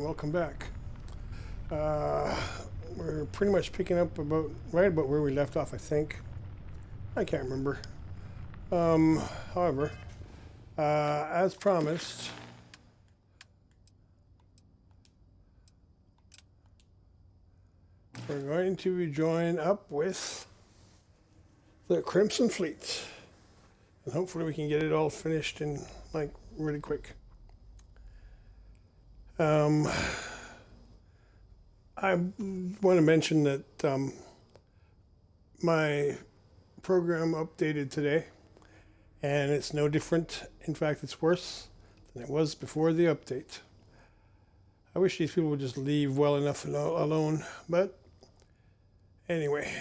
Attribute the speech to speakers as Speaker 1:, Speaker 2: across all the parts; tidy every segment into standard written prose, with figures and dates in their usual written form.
Speaker 1: welcome back. We're pretty much picking up right about where we left off, I think. I can't remember. However, as promised, we're going to join up with the Crimson Fleet. And hopefully we can get it all finished in, like, really quick. I want to mention that my program updated today, and it's no different. In fact, it's worse than it was before the update. I wish these people would just leave well enough alone, but anyway,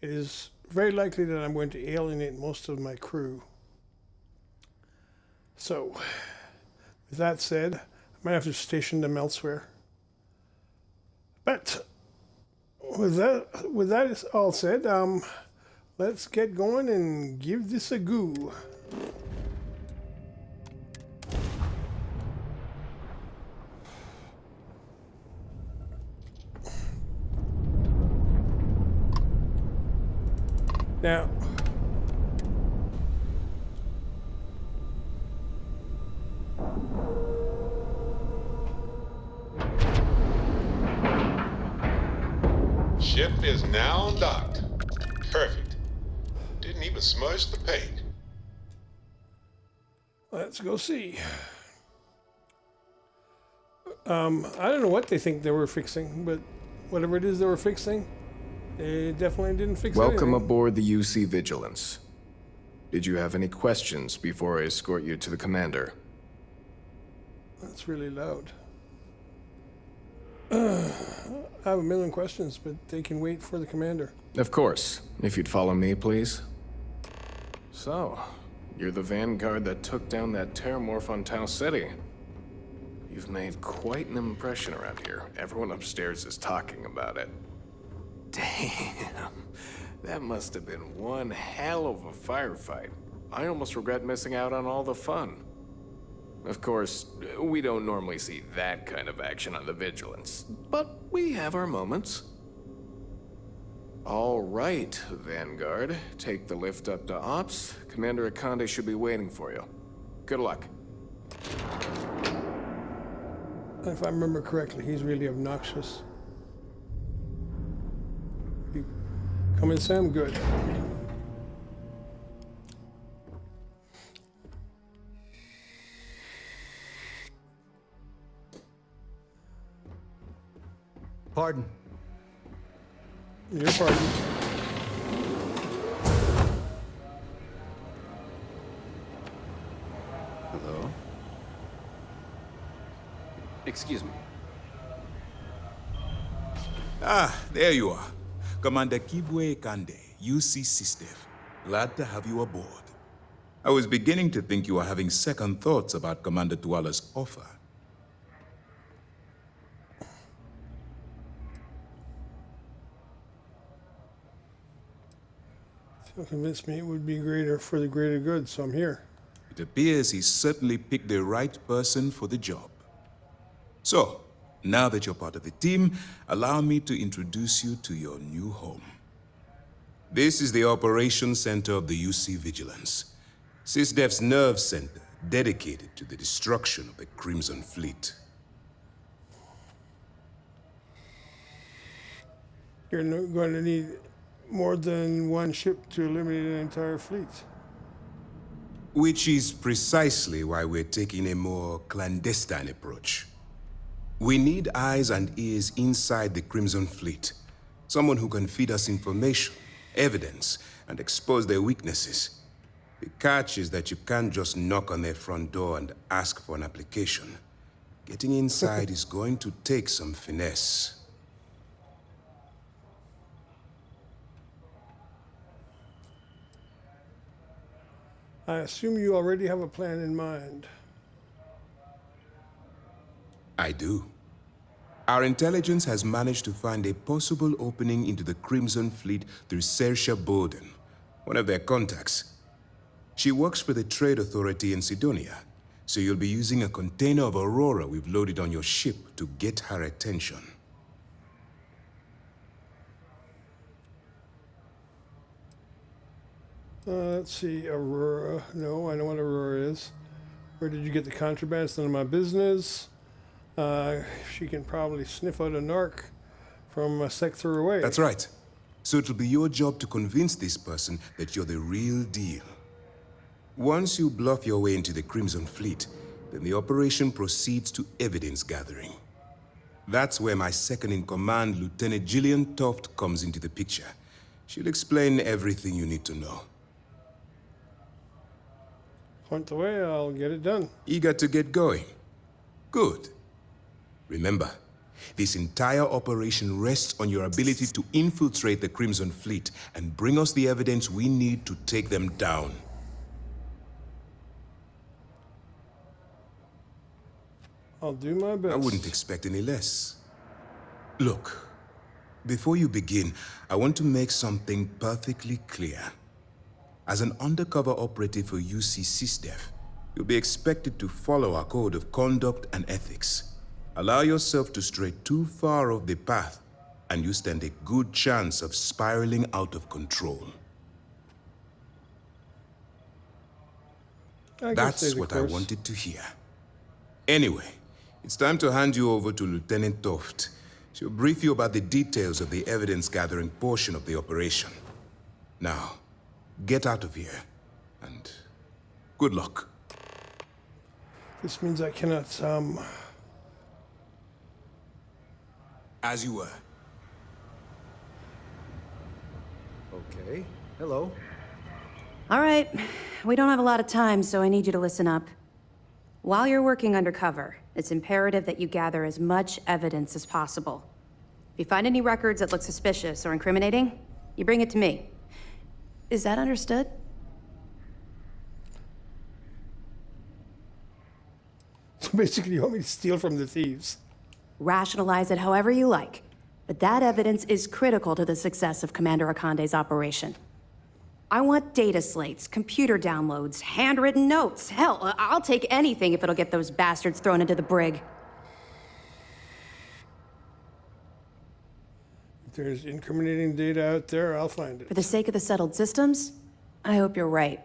Speaker 1: it is very likely that I'm going to alienate most of my crew. So, with that said, I might have to station them elsewhere. But with that all said, let's get going and give this a go. Now,
Speaker 2: ship is now docked. Perfect. Didn't even smudge the paint.
Speaker 1: let's go see. I don't know what they think they were fixing, but whatever it is they were fixing, they definitely didn't fix
Speaker 3: Welcome
Speaker 1: anything.
Speaker 3: aboard the UC Vigilance. Did you have any questions before I escort you to the commander?
Speaker 1: That's really loud. I have a million questions, but they can wait for the commander.
Speaker 3: Of course. If you'd follow me, please. So, you're the Vanguard that took down that terramorph on Tau City. You've made quite an impression around here. Everyone upstairs is talking about it. Damn. That must have been one hell of a firefight. I almost regret missing out on all the fun. Of course, we don't normally see that kind of action on the Vigilance, but we have our moments. All right, Vanguard. Take the lift up to Ops. Commander Akande should be waiting for you. Good luck.
Speaker 1: If I remember correctly, he's really obnoxious. Come in, Sam? Good.
Speaker 4: Pardon.
Speaker 1: Your pardon.
Speaker 4: Hello?
Speaker 5: Excuse me.
Speaker 6: Ah, there you are. Commander Kibwe Kande, UC XIII. Glad to have you aboard. I was beginning to think you were having second thoughts about Commander Tuala's offer.
Speaker 1: He'll convince me it would be greater for the greater good, so I'm here.
Speaker 6: It appears he certainly picked the right person for the job. So, now that you're part of the team, allow me to introduce you to your new home. This is the Operations Center of the UC Vigilance, SysDef's nerve center dedicated to the destruction of the Crimson Fleet.
Speaker 1: You're going to need more than one ship to eliminate an entire fleet.
Speaker 6: Which is precisely why we're taking a more clandestine approach. We need eyes and ears inside the Crimson Fleet. Someone who can feed us information, evidence, and expose their weaknesses. The catch is that you can't just knock on their front door and ask for an application. Getting inside is going to take some finesse.
Speaker 1: I assume you already have a plan in mind.
Speaker 6: I do. Our intelligence has managed to find a possible opening into the Crimson Fleet through Saoirse Bowden, one of their contacts. She works for the Trade Authority in Sidonia, So you'll be using a container of Aurora we've loaded on your ship to get her attention.
Speaker 1: Let's see, Aurora. No, I know what Aurora is. Where did you get the contraband? It's none of my business. She can probably sniff out a narc from a sector away.
Speaker 6: That's right. So it'll be your job to convince this person that you're the real deal. Once you bluff your way into the Crimson Fleet, then the operation proceeds to evidence gathering. That's where my second-in-command, Lieutenant Gillian Toft, comes into the picture. She'll explain everything you need to know.
Speaker 1: Point the way, I'll get it done.
Speaker 6: Eager to get going? Good. Remember, this entire operation rests on your ability to infiltrate the Crimson Fleet and bring us the evidence we need to take them down.
Speaker 1: I'll do my best.
Speaker 6: I wouldn't expect any less. Look, before you begin, I want to make something perfectly clear. As an undercover operative for UC SysDef, you'll be expected to follow our code of conduct and ethics. Allow yourself to stray too far off the path, and you stand a good chance of spiraling out of control. That's what I wanted to hear. Anyway, it's time to hand you over to Lieutenant Toft. She'll brief you about the details of the evidence-gathering portion of the operation. Now, get out of here, and good luck.
Speaker 1: This means I cannot,
Speaker 6: As you were.
Speaker 4: Okay. Hello.
Speaker 5: All right, we don't have a lot of time, so I need you to listen up. While you're working undercover, it's imperative that you gather as much evidence as possible. If you find any records that look suspicious or incriminating, you bring it to me. Is that understood?
Speaker 1: So basically you want me to steal from the thieves.
Speaker 5: Rationalize it however you like, but that evidence is critical to the success of Commander Akande's operation. I want data slates, computer downloads, handwritten notes. Hell, I'll take anything if it'll get those bastards thrown into the brig.
Speaker 1: If there's incriminating data out there, I'll find it.
Speaker 5: For the sake of the settled systems, I hope you're right.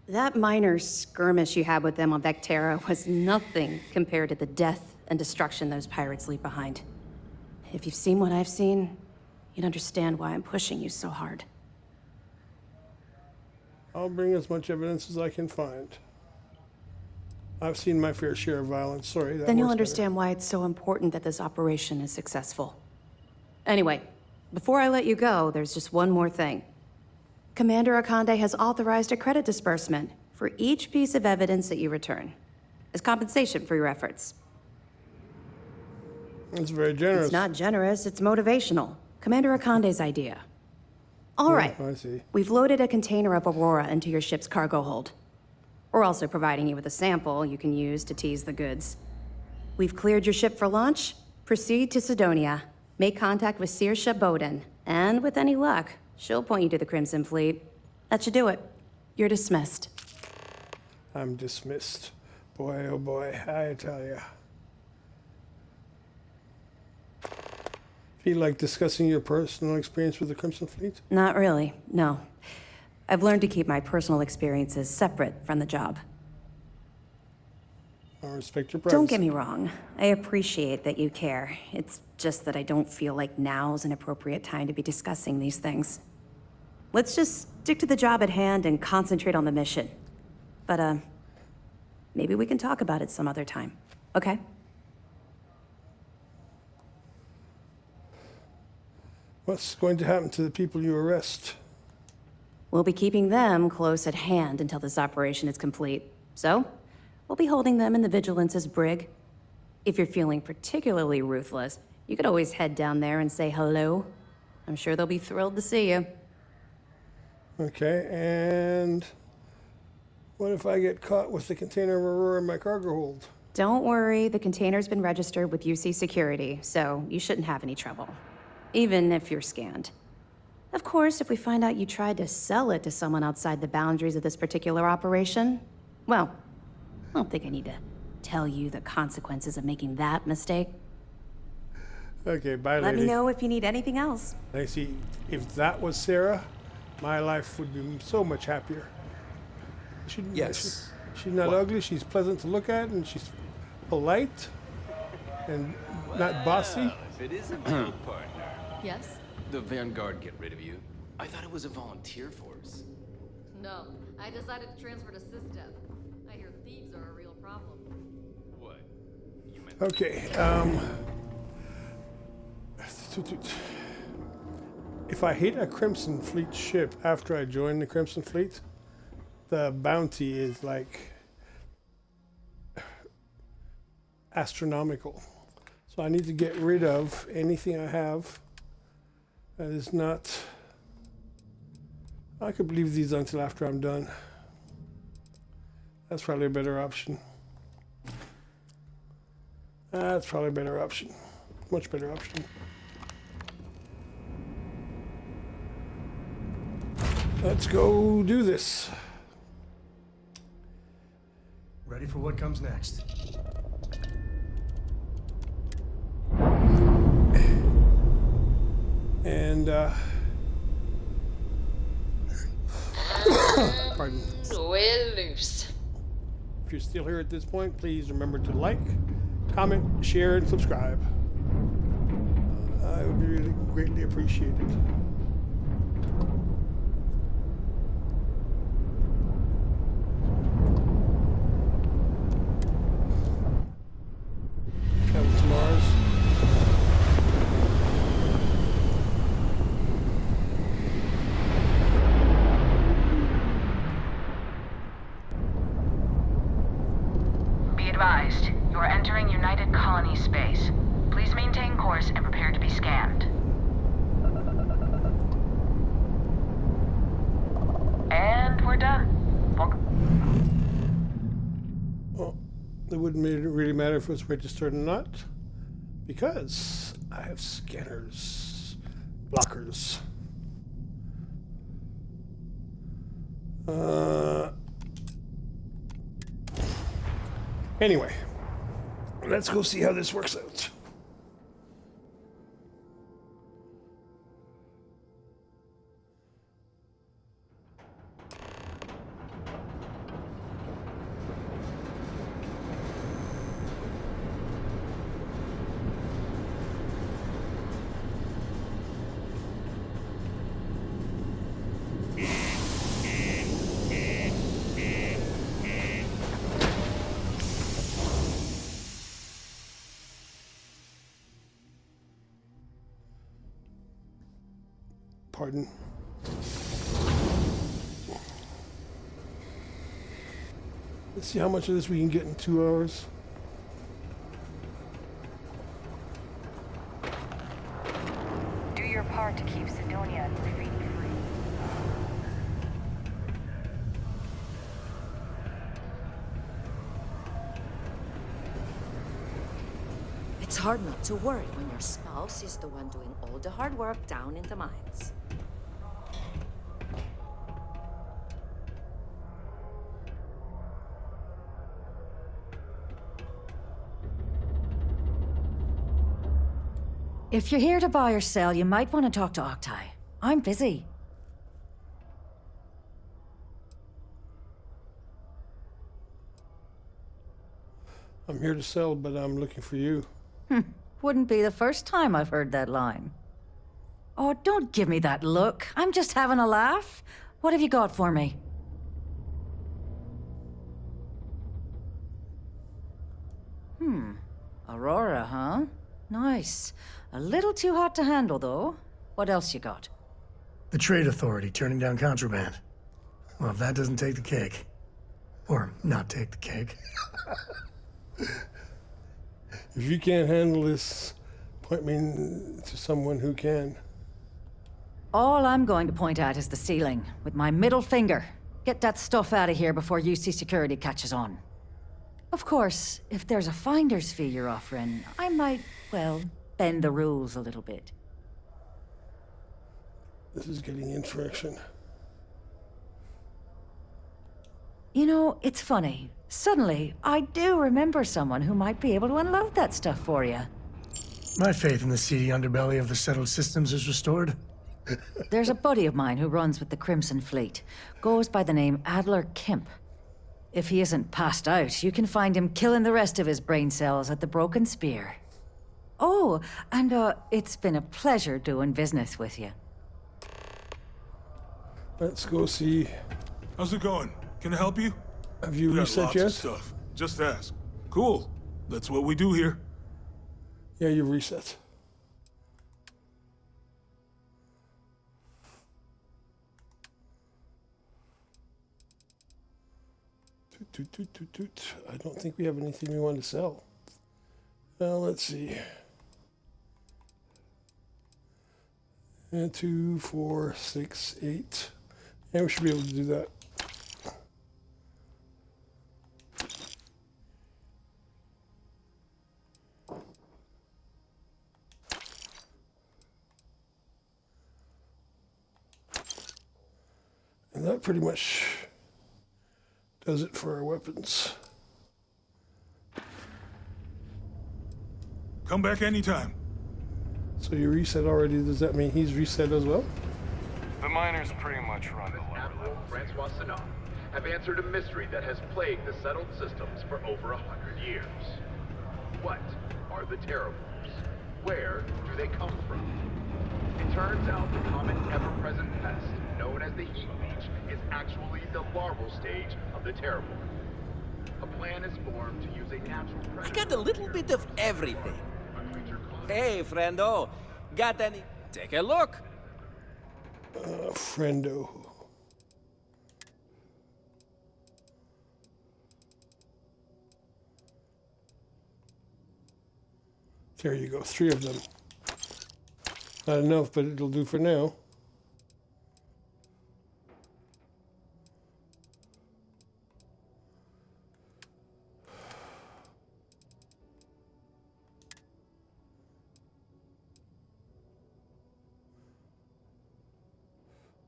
Speaker 5: That minor skirmish you had with them on Vectera was nothing compared to the death and destruction those pirates leave behind. If you've seen what I've seen, you'd understand why I'm pushing you so hard.
Speaker 1: I'll bring as much evidence as I can find. I've seen my fair share of violence. Sorry, that
Speaker 5: Then you'll
Speaker 1: works
Speaker 5: understand why it's so important that this operation is successful. Anyway, before I let you go, there's just one more thing. Commander Akande has authorized a credit disbursement for each piece of evidence that you return, as compensation for your efforts.
Speaker 1: better. It's very generous.
Speaker 5: It's not generous, it's motivational. Commander Akande's idea. All right.
Speaker 1: I see.
Speaker 5: We've loaded a container of Aurora into your ship's cargo hold. We're also providing you with a sample you can use to tease the goods. We've cleared your ship for launch. Proceed to Sidonia. Make contact with Saoirse Bowden. And with any luck, she'll point you to the Crimson Fleet. That should do it. You're dismissed.
Speaker 1: I'm dismissed. Boy, oh boy, I tell ya. Feel like discussing your personal experience with the Crimson Fleet?
Speaker 5: Not really, no. I've learned to keep my personal experiences separate from the job.
Speaker 1: I respect your privacy.
Speaker 5: Don't get me wrong. I appreciate that you care. It's just that I don't feel like now's an appropriate time to be discussing these things. Let's just stick to the job at hand and concentrate on the mission. But, maybe we can talk about it some other time, okay?
Speaker 1: What's going to happen to the people you arrest?
Speaker 5: We'll be keeping them close at hand until this operation is complete. So, we'll be holding them in the Vigilance's brig. If you're feeling particularly ruthless, you could always head down there and say hello. I'm sure they'll be thrilled to see you.
Speaker 1: Okay, and what if I get caught with the container of Aurora in my cargo hold?
Speaker 5: Don't worry, the container's been registered with UC Security, so you shouldn't have any trouble. Even if you're scanned. Of course, if we find out you tried to sell it to someone outside the boundaries of this particular operation, well, I don't think I need to tell you the consequences of making that mistake.
Speaker 1: Okay, bye,
Speaker 5: Let
Speaker 1: lady.
Speaker 5: me know if you need anything else.
Speaker 1: I see. If that was Sarah, my life would be so much happier.
Speaker 4: Yes.
Speaker 1: She's not ugly. She's pleasant to look at, and she's polite and not bossy.
Speaker 7: If it isn't your partner,
Speaker 8: Yes?
Speaker 7: the Vanguard get rid of you. I thought it was a volunteer force.
Speaker 8: No. I decided to transfer to SysDev. I hear thieves are a real problem.
Speaker 7: What? You meant
Speaker 1: Okay. If I hit a Crimson Fleet ship after I join the Crimson Fleet, the bounty is like astronomical. So I need to get rid of anything I have that is not. I could leave these until after I'm done. That's probably a better option. That's probably a better option. Much better option. Let's go do this.
Speaker 9: Ready for what comes next.
Speaker 1: And, pardon.
Speaker 10: We're loose.
Speaker 1: If you're still here at this point, please remember to like, comment, share, and subscribe. I would be really greatly appreciated. Travel to Mars.
Speaker 11: Be advised, you are entering United Colony space. Please maintain course and prepare to be scanned. And we're done. Welcome.
Speaker 1: Well, it wouldn't really matter if it was registered or not, because I have scanners, blockers. Anyway, let's go see how this works out. Pardon. Let's see how much of this we can get in 2 hours.
Speaker 11: Do your part to keep Sidonia and Graffiti free.
Speaker 12: It's hard not to worry when your spouse is the one doing all the hard work down in the mines.
Speaker 13: If you're here to buy or sell, you might want to talk to Octai. I'm busy.
Speaker 1: I'm here to sell, but I'm looking for you.
Speaker 13: Wouldn't be the first time I've heard that line. Oh, don't give me that look. I'm just having a laugh. What have you got for me? Aurora, huh? Nice. A little too hot to handle, though. What else you got?
Speaker 9: The Trade Authority turning down contraband. Well, if that doesn't take the cake. Or not take the cake.
Speaker 1: If you can't handle this, point me to someone who can.
Speaker 13: All I'm going to point at is the ceiling, with my middle finger. Get that stuff out of here before UC security catches on. Of course, if there's a finder's fee you're offering, I might, well, bend the rules a little bit.
Speaker 1: This is getting interesting.
Speaker 13: You know, it's funny. Suddenly, I do remember someone who might be able to unload that stuff for you.
Speaker 9: My faith in the seedy underbelly of the settled systems is restored.
Speaker 13: There's a buddy of mine who runs with the Crimson Fleet. Goes by the name Adler Kemp. If he isn't passed out, you can find him killing the rest of his brain cells at the Broken Spear. Oh, and it's been a pleasure doing business with you.
Speaker 1: Let's go see.
Speaker 14: How's it going? Can I help you?
Speaker 1: Have you
Speaker 14: We got
Speaker 1: reset
Speaker 14: lots
Speaker 1: yet?
Speaker 14: of stuff. Just ask. Cool. That's what we do here.
Speaker 1: Yeah, you reset. Toot, toot, toot, toot, toot. I don't think we have anything we want to sell. Well, let's see. 2, 4, 6, 8. Yeah, we should be able to do that. And that pretty much does it for our weapons.
Speaker 14: Come back anytime.
Speaker 1: So you reset already, does that mean he's reset as well?
Speaker 3: The miners pretty much run the lower
Speaker 15: Admiral
Speaker 3: levels.
Speaker 15: Francois Sanon have answered a mystery that has plagued the settled systems for over 100 years. What are the Terraforms? Where do they come from? It turns out the common ever-present pest, known as the heat leech, is actually the larval stage of the Terraform. A plan is formed to use a natural predator.
Speaker 16: I got a little bit of everything. Hey, friendo. Got any? Take a look.
Speaker 1: Friendo. There you go, 3 of them. Not enough, but it'll do for now.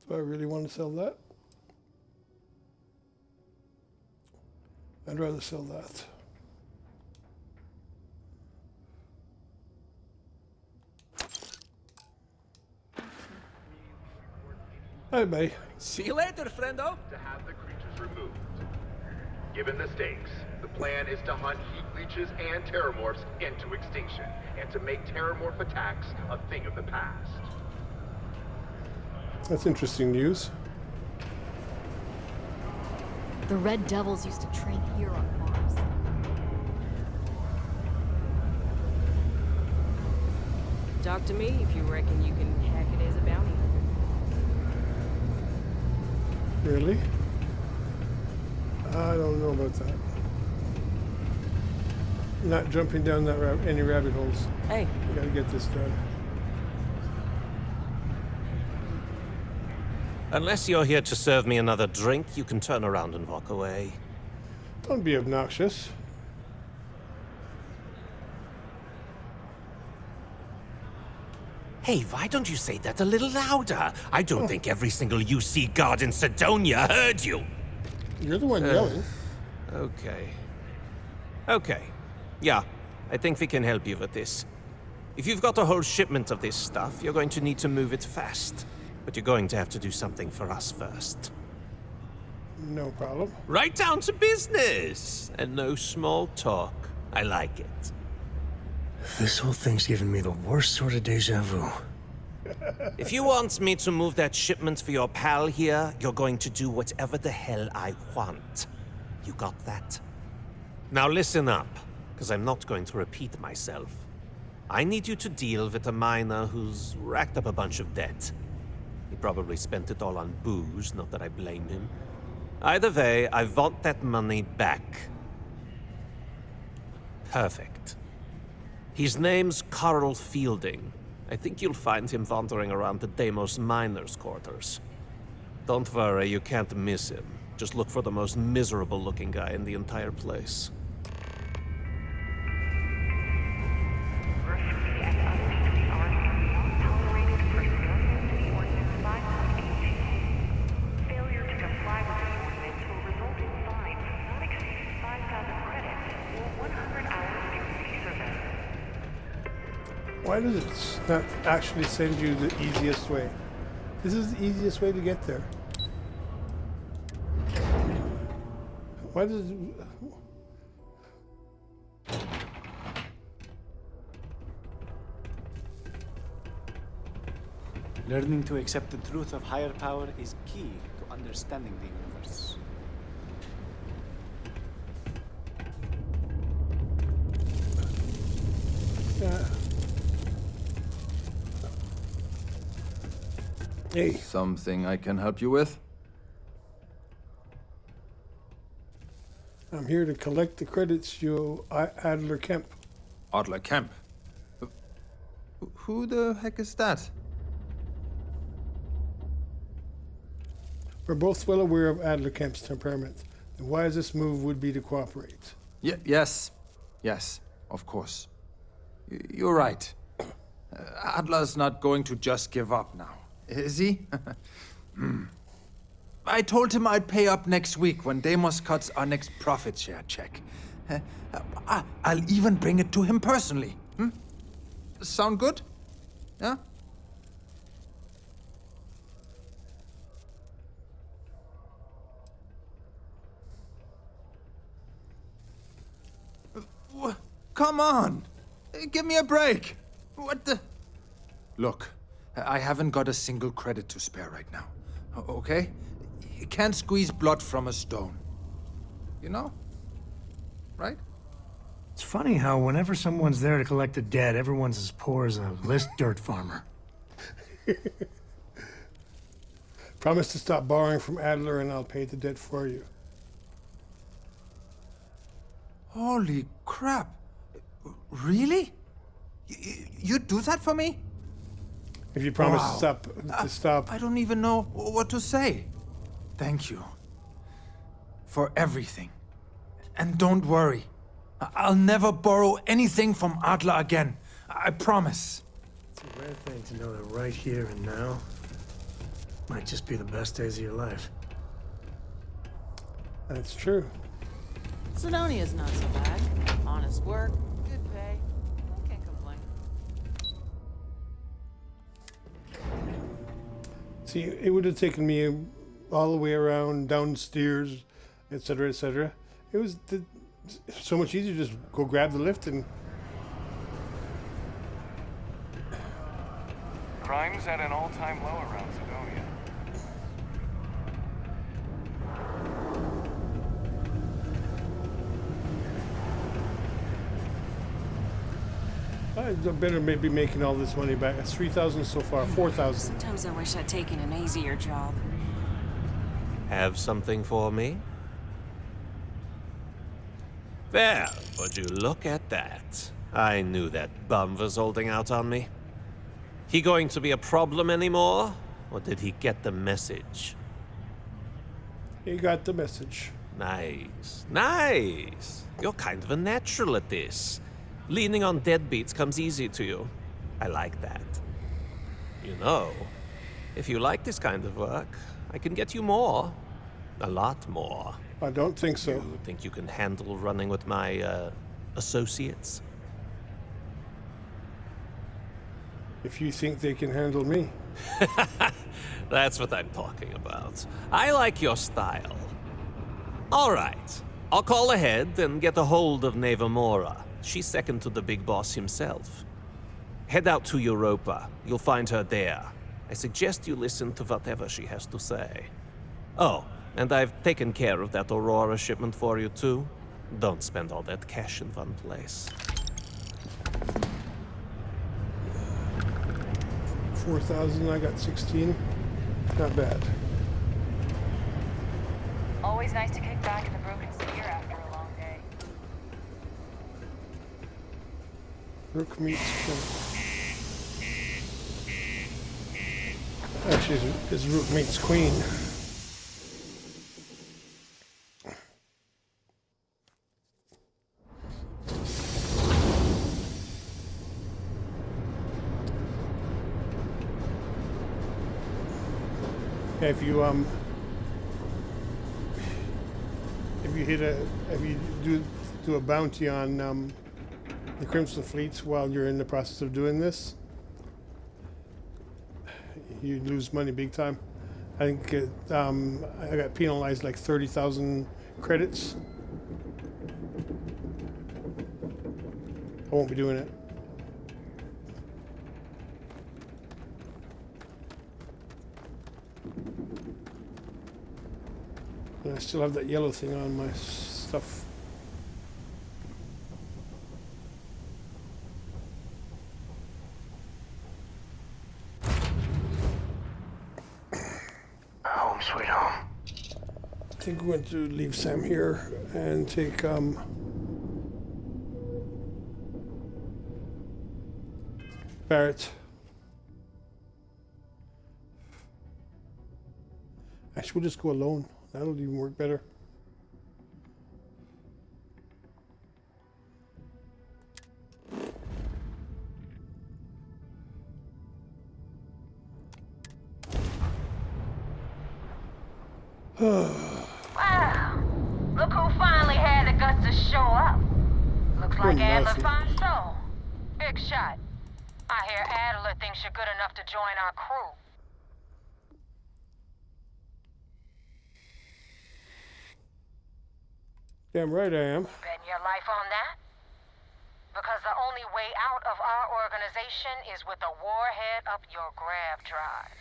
Speaker 1: Do I really want to sell that? I'd rather sell that. Bye-bye.
Speaker 16: See you later, friendo.
Speaker 15: To have the creatures removed. Given the stakes, the plan is to hunt heat leeches and terramorphs into extinction, and to make terramorph attacks a thing of the past.
Speaker 1: That's interesting news.
Speaker 8: The Red Devils used to train here on Mars.
Speaker 17: Talk to me if you reckon you can hack it as a bounty hunter.
Speaker 1: Really? I don't know about that. Not jumping down that any rabbit holes.
Speaker 17: Hey.
Speaker 1: We gotta get this done.
Speaker 18: Unless you're here to serve me another drink, you can turn around and walk away.
Speaker 1: Don't be obnoxious.
Speaker 18: Hey, why don't you say that a little louder? I don't think every single UC guard in Sidonia heard you.
Speaker 1: You're the one yelling.
Speaker 18: Okay. Yeah, I think we can help you with this. If you've got a whole shipment of this stuff, you're going to need to move it fast. But you're going to have to do something for us first.
Speaker 1: No problem.
Speaker 18: Right down to business! And no small talk. I like it.
Speaker 9: This whole thing's giving me the worst sort of deja vu.
Speaker 18: If you want me to move that shipment for your pal here, you're going to do whatever the hell I want. You got that? Now listen up, because I'm not going to repeat myself. I need you to deal with a miner who's racked up a bunch of debt. He probably spent it all on booze, not that I blame him. Either way, I want that money back. Perfect. His name's Carl Fielding. I think you'll find him wandering around the Deimos miners' quarters. Don't worry, you can't miss him. Just look for the most miserable-looking guy in the entire place.
Speaker 11: Failure to comply with this ordinance will result in fines
Speaker 1: Why does it not actually send you the easiest way? This is the easiest way to get there. Why does it...
Speaker 19: Learning to accept the truth of higher power is key to understanding the universe.
Speaker 1: Yeah. Hey.
Speaker 20: Something I can help you with?
Speaker 1: I'm here to collect the credits you Adler Kemp.
Speaker 20: Adler Kemp? Who the heck is that?
Speaker 1: We're both well aware of Adler Kemp's temperament. The wisest move would be to cooperate.
Speaker 20: Yes, of course. You're right. Adler's not going to just give up now, is he? I told him I'd pay up next week when Deimos cuts our next profit share check. I'll even bring it to him personally. Sound good? Yeah? Come on! Give me a break! What the... Look, I haven't got a single credit to spare right now. Okay? You can't squeeze blood from a stone. You know? Right?
Speaker 9: It's funny how whenever someone's there to collect the debt, everyone's as poor as a list dirt farmer.
Speaker 1: Promise to stop borrowing from Adler and I'll pay the debt for you.
Speaker 20: Holy crap. Really? You'd do that for me?
Speaker 1: If you promise
Speaker 20: Wow.
Speaker 1: to stop.
Speaker 20: I don't even know what to say. Thank you. For everything. And don't worry. I'll never borrow anything from Adler again. I promise.
Speaker 9: It's a rare thing to know that right here and now might just be the best days of your life.
Speaker 1: That's true.
Speaker 17: Sidonia's not so bad. Honest work, good pay. I can't complain.
Speaker 1: See, it would have taken me all the way around, downstairs, etc., etc. It was so much easier to just go grab the lift and...
Speaker 3: Crime's at an all-time low around Sidonia.
Speaker 1: I better maybe making all this money back. That's 3,000 so far, 4,000.
Speaker 17: Sometimes I wish I'd taken an easier job.
Speaker 18: Have something for me? Well, would you look at that? I knew that bum was holding out on me. He going to be a problem anymore? Or did he get the message?
Speaker 1: He got the message.
Speaker 18: Nice. Nice. You're kind of a natural at this. Leaning on deadbeats comes easy to you. I like that. You know, if you like this kind of work, I can get you more. A lot more.
Speaker 1: I don't think so.
Speaker 18: You think you can handle running with my, associates?
Speaker 1: If you think they can handle me.
Speaker 18: That's what I'm talking about. I like your style. All right. I'll call ahead and get a hold of Neva Mora. She's second to the big boss himself. Head out to Europa. You'll find her there. I suggest you listen to whatever she has to say. Oh, and I've taken care of that Aurora shipment for you too. Don't spend all that cash in one place.
Speaker 1: 4,000, I got 16. Not bad.
Speaker 11: Always nice to kick back in the broken sphere after a long day.
Speaker 1: Rook meets Queen. Actually, it's Rook meets Queen. If you if you do a bounty on the Crimson Fleets while you're in the process of doing this, you lose money big time. I think I got penalized like 30,000 credits. I won't be doing it. And I still have that yellow thing on my stuff.
Speaker 9: Home sweet home.
Speaker 1: I think we're going to leave Sam here and take Barrett. Actually, we'll just go alone. That'll even work better.
Speaker 11: Wow. Look who finally had the guts to show up. Looks like Adler finds soul. Big shot. I hear Adler thinks you're good enough to join our crew.
Speaker 1: Damn right I am.
Speaker 11: Bet your life on that? Because the only way out of our organization is with a warhead up your grav drive.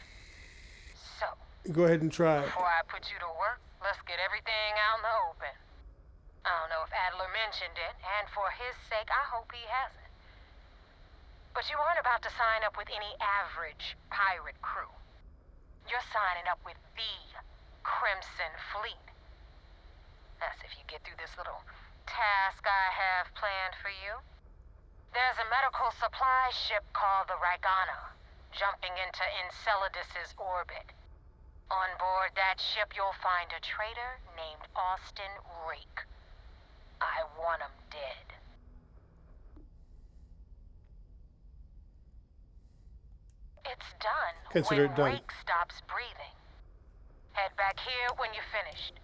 Speaker 11: So,
Speaker 1: Go ahead and try.
Speaker 11: before I put you to work, let's get everything out in the open. I don't know if Adler mentioned it, and for his sake, I hope he hasn't. But you aren't about to sign up with any average pirate crew. You're signing up with the Crimson Fleet. That's if you get through this little task I have planned for you. There's a medical supply ship called the Ragana, jumping into Enceladus's orbit. On board that ship, you'll find a traitor named Austin Rake. I want him dead. It's done
Speaker 1: Consider
Speaker 11: when
Speaker 1: it done.
Speaker 11: Rake stops breathing. Head back here when you're finished.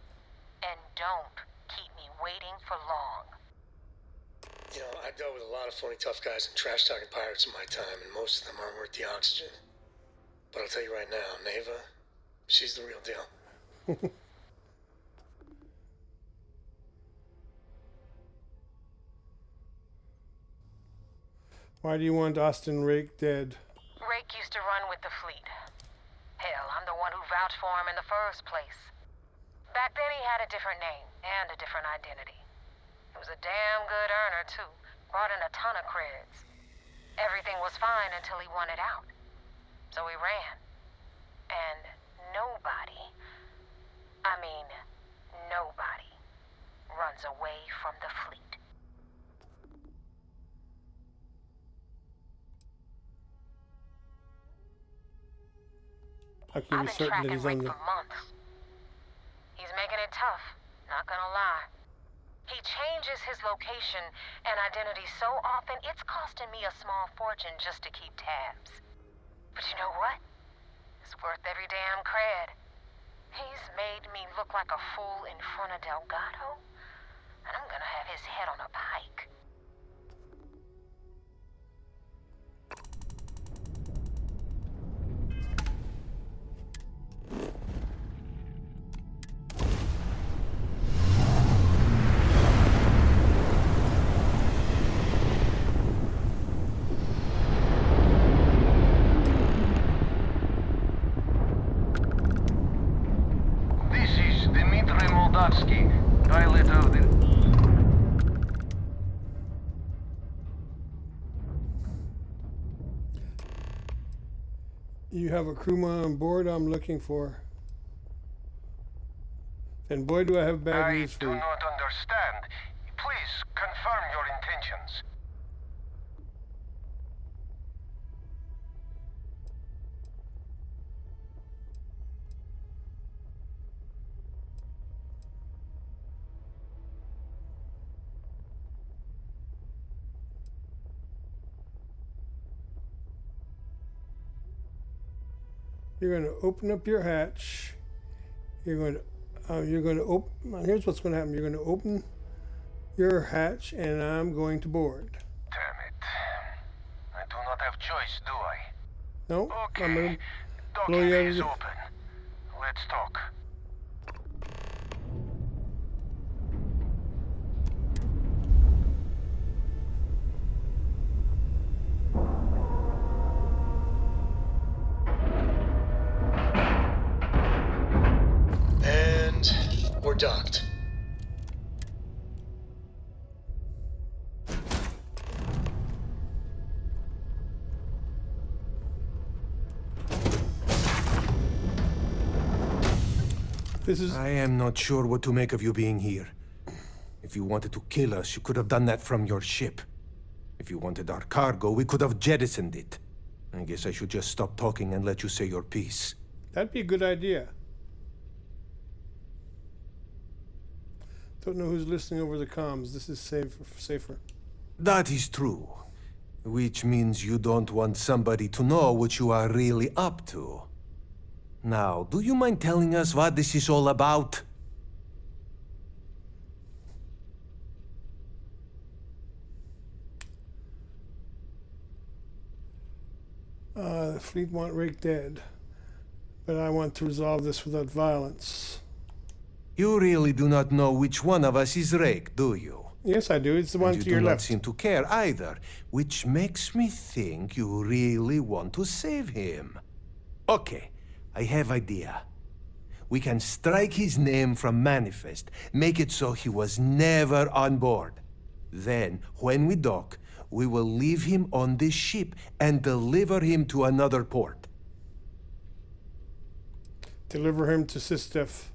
Speaker 11: And don't keep me waiting for long.
Speaker 9: You know, I dealt with a lot of phony tough guys and trash-talking pirates in my time, and most of them aren't worth the oxygen. But I'll tell you right now, Neva, she's the real deal.
Speaker 1: Why do you want Austin Rake dead?
Speaker 11: Rake used to run with the fleet. Hell, I'm the one who vouched for him in the first place. Back then he had a different name and a different identity. He was a damn good earner, too. Brought in a ton of creds. Everything was fine until he wanted out. So he ran. And nobody, I mean, nobody, runs away from the fleet.
Speaker 1: How can you be
Speaker 11: I've been
Speaker 1: certain that
Speaker 11: tracking
Speaker 1: he's on
Speaker 11: Rick
Speaker 1: the...
Speaker 11: for months. He's making it tough, not gonna lie. He changes his location and identity so often, it's costing me a small fortune just to keep tabs. But you know what? It's worth every damn cred. He's made me look like a fool in front of Delgado, and I'm gonna have his head on a pike.
Speaker 21: Pilot of the...
Speaker 1: You have a crewman on board I'm looking for. And boy, do I have bad news for
Speaker 21: I do
Speaker 1: you.
Speaker 21: not understand. Please confirm your intentions.
Speaker 1: You're going to open up your hatch. You're going to open. Here's what's going to happen. You're going to open your hatch, and I'm going to board.
Speaker 21: 10, not have choice, do I?
Speaker 1: No,
Speaker 21: Okay.
Speaker 1: I'm gonna
Speaker 21: Docking
Speaker 1: blow you
Speaker 21: bay
Speaker 1: out of
Speaker 21: is
Speaker 1: the...
Speaker 21: open. Let's talk.
Speaker 9: And we're docked.
Speaker 2: I am not sure what to make of you being here. If you wanted to kill us, you could have done that from your ship. If you wanted our cargo, we could have jettisoned it. I guess I should just stop talking and let you say your piece.
Speaker 1: That'd be a good idea. Don't know who's listening over the comms. This is safer.
Speaker 2: That is true. Which means you don't want somebody to know what you are really up to. Now, do you mind telling us what this is all about?
Speaker 1: The fleet want Rake dead, but I want to resolve this without violence.
Speaker 2: You really do not know which one of us is Rake, do you?
Speaker 1: Yes, I do. It's the one
Speaker 2: And
Speaker 1: to
Speaker 2: you
Speaker 1: your
Speaker 2: do not
Speaker 1: left.
Speaker 2: seem to care either, which makes me think you really want to save him. Okay, I have idea. We can strike his name from Manifest, make it so he was never on board. Then, when we dock, we will leave him on this ship and deliver him to another port.
Speaker 1: Deliver him to Sistef.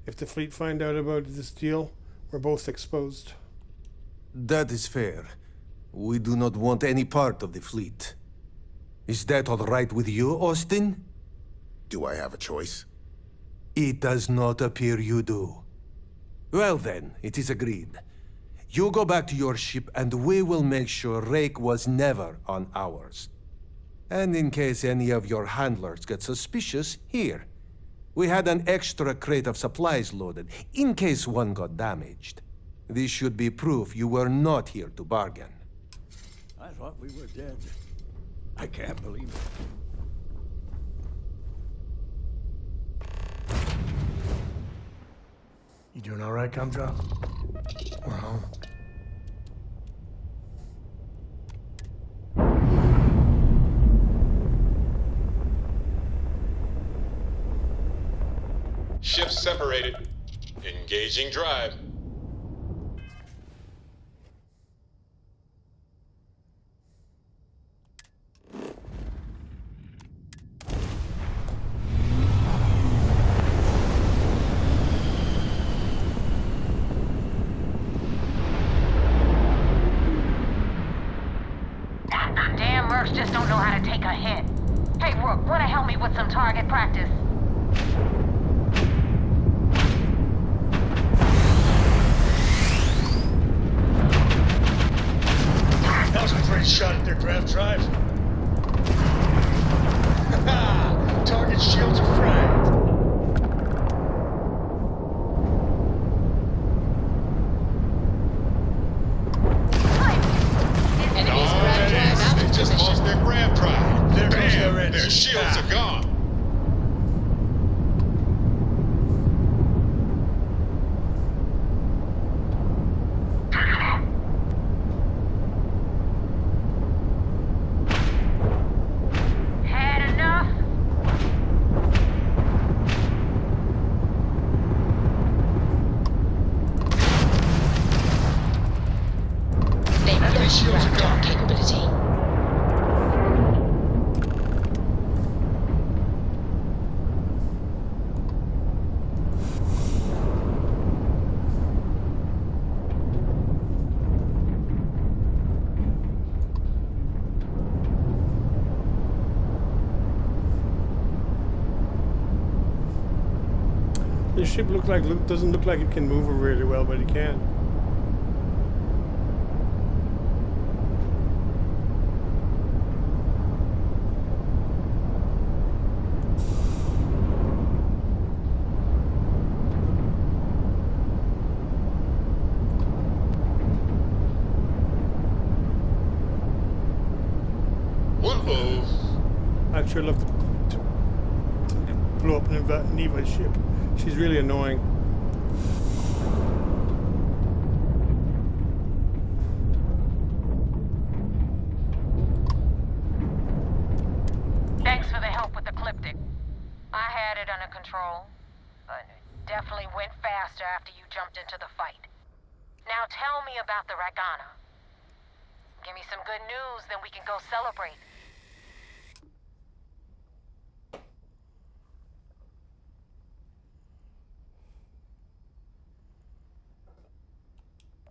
Speaker 1: If the fleet find out about this deal, we're both exposed.
Speaker 2: That is fair. We do not want any part of the fleet. Is that all right with you, Austin?
Speaker 6: Do I have a choice?
Speaker 2: It does not appear you do. Well then, it is agreed. You go back to your ship and we will make sure Rake was never on ours. And in case any of your handlers get suspicious, here. We had an extra crate of supplies loaded, in case one got damaged. This should be proof you were not here to bargain.
Speaker 22: I thought we were dead. I can't believe it.
Speaker 9: You doing all right, Gumdrop? We're home.
Speaker 23: Ships separated. Engaging drive.
Speaker 11: Damn mercs just don't know how to take a hit. Hey, Rook, wanna help me with some target practice?
Speaker 9: That was a pretty shot at their grav drive. Target shields are fragged.
Speaker 23: Enemies grab drive out. They just lost their grab drive.
Speaker 9: There goes
Speaker 23: Bam,
Speaker 9: their engine.
Speaker 23: their shields are gone.
Speaker 11: Had enough?
Speaker 10: They've lost grab capability.
Speaker 1: This ship doesn't look like it can move really well, but it can.
Speaker 23: One move.
Speaker 1: I'd sure love to blow up Neva's ship. She's really annoying.
Speaker 11: Thanks for the help with the Ecliptic. I had it under control, but it definitely went faster after you jumped into the fight. Now tell me about the Regana. Give me some good news, then we can go celebrate.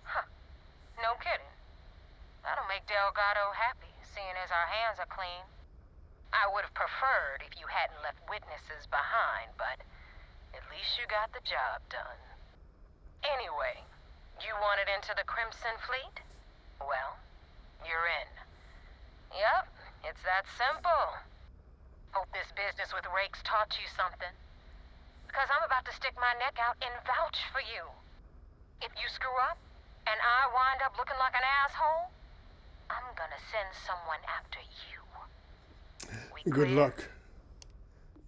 Speaker 11: Huh. No kidding. That'll make Delgado happy, seeing as our hands are clean. I would have preferred if you hadn't left witnesses behind, but at least you got the job done. Anyway, you wanted into the Crimson Fleet? Well, you're in. Yep, it's that simple. Hope this business with Rakes taught you something. Because I'm about to stick my neck out and vouch for you. If you screw up, and I wind up looking like an asshole, I'm gonna send someone after you.
Speaker 1: Good luck.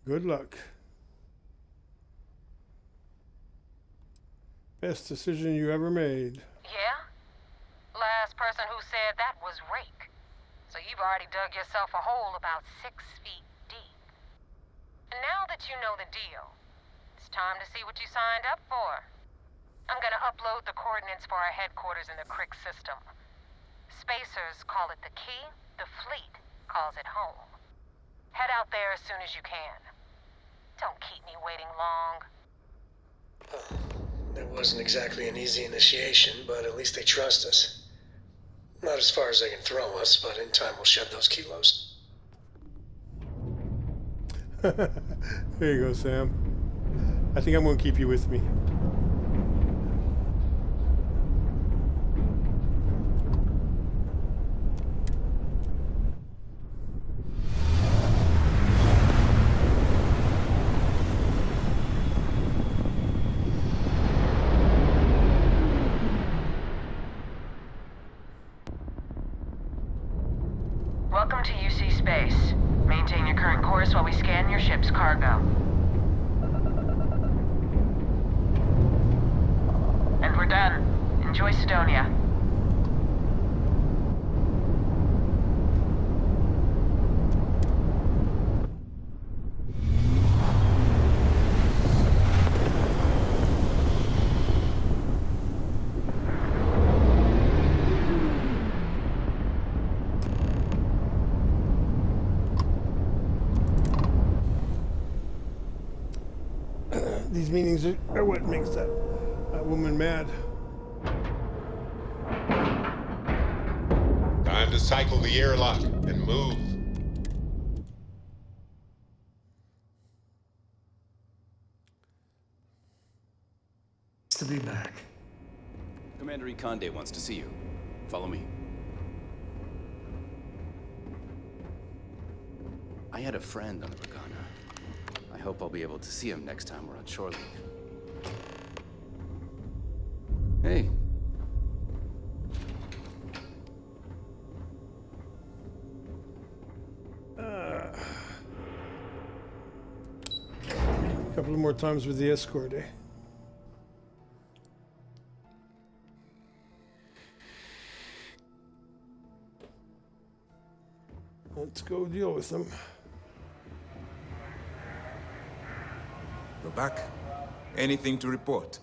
Speaker 1: Good luck. Best decision you ever made.
Speaker 11: Yeah? Last person who said that was Rake. So you've already dug yourself a hole about 6 feet deep. And now that you know the deal, it's time to see what you signed up for. I'm gonna upload the coordinates for our headquarters in the Crick system. Spacers call it the key, the fleet calls it home. Head out there as soon as you can. Don't keep me waiting long.
Speaker 9: That wasn't exactly an easy initiation, but at least they trust us. Not as far as they can throw us, but in time we'll shed those kilos.
Speaker 1: There you go, Sam. I think I'm going to keep you with me.
Speaker 11: Welcome to UC Space. Maintain your current course while we scan your ship's cargo. And we're done. Enjoy Sidonia.
Speaker 1: These meetings are what makes that woman mad.
Speaker 23: Time to cycle the airlock and move.
Speaker 4: To be back.
Speaker 5: Commander Ikonde wants to see you. Follow me. I had a friend on the Regana. I hope I'll be able to see him next time we're on shore leave. Hey.
Speaker 1: A couple of more times with the escort, eh? Let's go deal with them.
Speaker 6: Go back. Anything to report?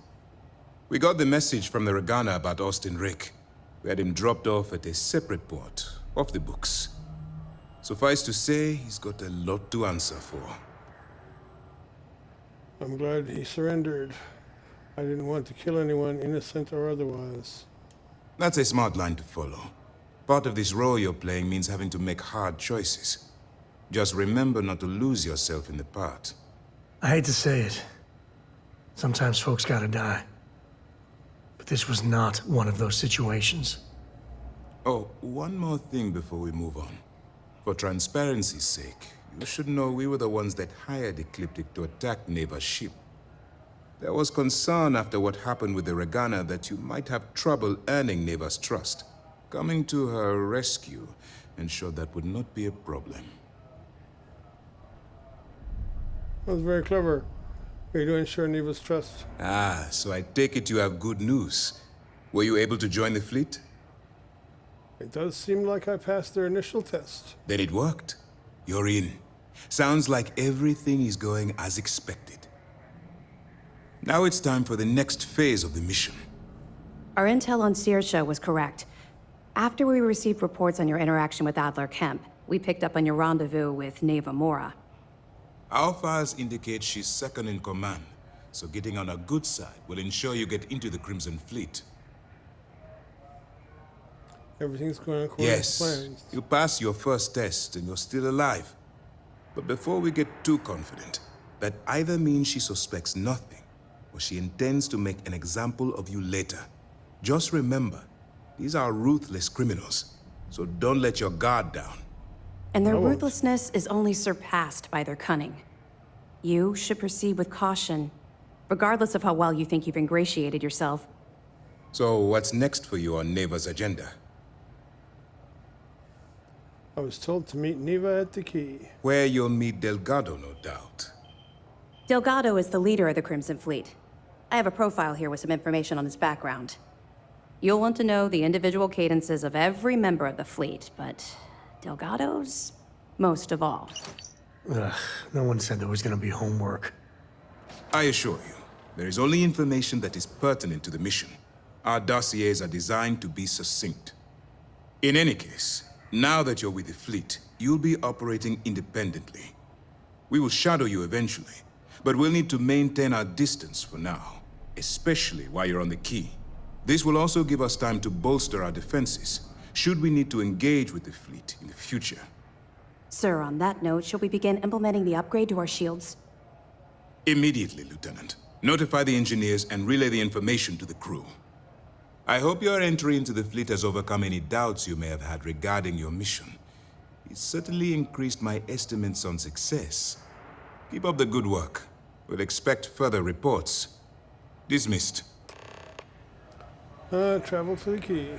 Speaker 6: We got the message from the Regana about Austin Rick. We had him dropped off at a separate port, off the books. Suffice to say, he's got a lot to answer for.
Speaker 1: I'm glad he surrendered. I didn't want to kill anyone, innocent or otherwise.
Speaker 6: That's a smart line to follow. Part of this role you're playing means having to make hard choices. Just remember not to lose yourself in the part.
Speaker 4: I hate to say it. Sometimes folks gotta die. But this was not one of those situations.
Speaker 6: Oh, one more thing before we move on. For transparency's sake, you should know we were the ones that hired Ecliptic to attack Neva's ship. There was concern after what happened with the Regana that you might have trouble earning Neva's trust. Coming to her rescue ensured that would not be a problem.
Speaker 1: That was very clever. Way to ensure Neva's trust.
Speaker 6: Ah, so I take it you have good news. Were you able to join the fleet?
Speaker 1: It does seem like I passed their initial test.
Speaker 6: Then it worked. You're in. Sounds like everything is going as expected. Now it's time for the next phase of the mission.
Speaker 7: Our intel on Saoirse was correct. After we received reports on your interaction with Adler Kemp, we picked up on your rendezvous with Neva Mora.
Speaker 6: Our files indicate she's second in command, so getting on her good side will ensure you get into the Crimson Fleet.
Speaker 1: Everything's going according to plan.
Speaker 6: You passed your first test and you're still alive. But before we get too confident, that either means she suspects nothing, or she intends to make an example of you later. Just remember, these are ruthless criminals, so don't let your guard down.
Speaker 7: And their ruthlessness is only surpassed by their cunning. You should proceed with caution, regardless of how well you think you've ingratiated yourself.
Speaker 6: So what's next for you on Neva's agenda?
Speaker 1: I was told to meet Neva at the key.
Speaker 6: Where you'll meet Delgado, no doubt.
Speaker 7: Delgado is the leader of the Crimson Fleet. I have a profile here with some information on his background. You'll want to know the individual cadences of every member of the fleet, but Delgado's most of all.
Speaker 4: Ugh, no one said there was gonna be homework.
Speaker 6: I assure you, there is only information that is pertinent to the mission. Our dossiers are designed to be succinct. In any case, now that you're with the fleet, you'll be operating independently. We will shadow you eventually, but we'll need to maintain our distance for now, especially while you're on the key. This will also give us time to bolster our defenses, should we need to engage with the fleet in the future.
Speaker 7: Sir, on that note, shall we begin implementing the upgrade to our shields?
Speaker 6: Immediately, Lieutenant. Notify the engineers and relay the information to the crew. I hope your entry into the fleet has overcome any doubts you may have had regarding your mission. It certainly increased my estimates on success. Keep up the good work. We'll expect further reports. Dismissed.
Speaker 1: Travel to the key.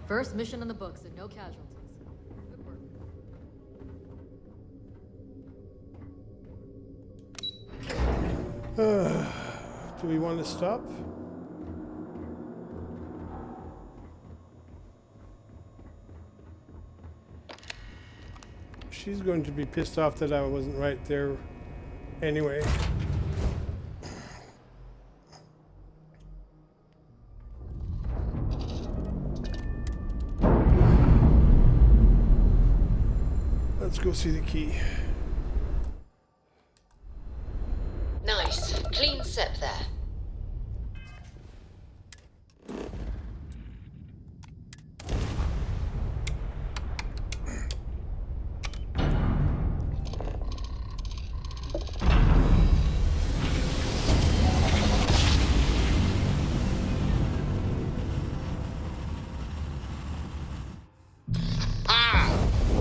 Speaker 8: First mission in the books and no casualties. Good work.
Speaker 1: Do we want to stop? She's going to be pissed off that I wasn't right there anyway. Let's go see the key.
Speaker 10: Nice. Clean set there.